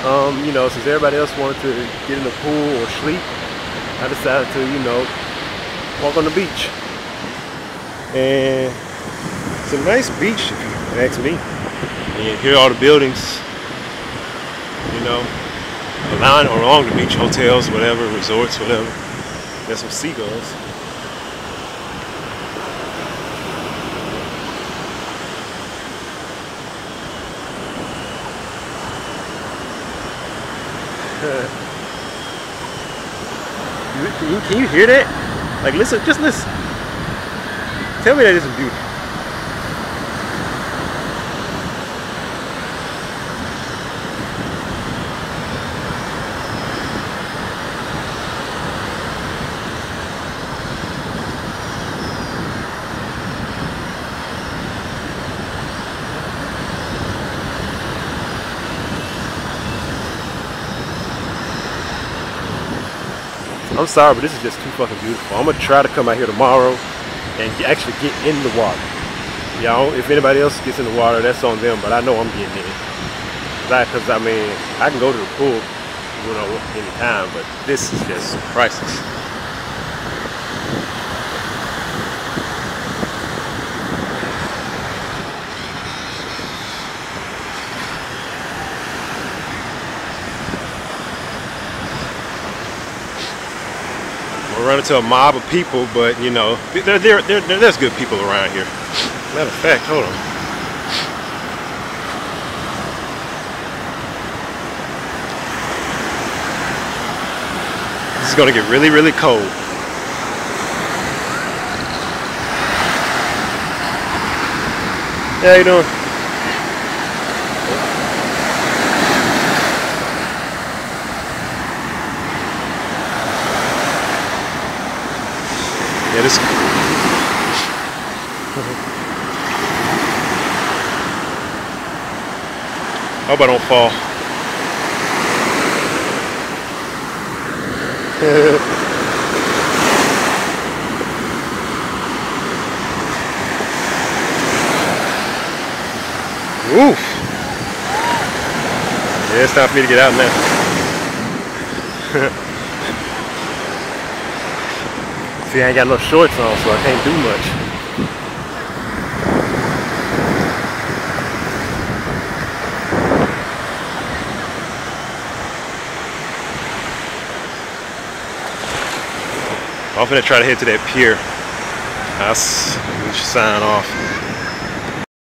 You know, since everybody else wanted to get in the pool or sleep, I decided to, you know, walk on the beach. And it's a nice beach, if you ask me. And here are all the buildings, you know, along the beach, hotels, whatever, resorts, whatever. There's some seagulls. Can you hear that? Like, listen, just listen. Tell me that isn't beautiful. I'm sorry, but this is just too fucking beautiful. I'm gonna try to come out here tomorrow and actually get in the water. Y'all, if anybody else gets in the water, that's on them, but I know I'm getting in. Because I mean, I can go to the pool, you know, anytime, but this is just priceless. We're running into a mob of people, but you know, there's good people around here. Matter of fact, hold on. This is gonna get really, really cold. How you doing? Yeah, this. Hope I don't fall. Oof. Yeah, it's time for me to get out now. See, I ain't got no shorts on, so I can't do much. I'm gonna try to head to that pier. We should sign off.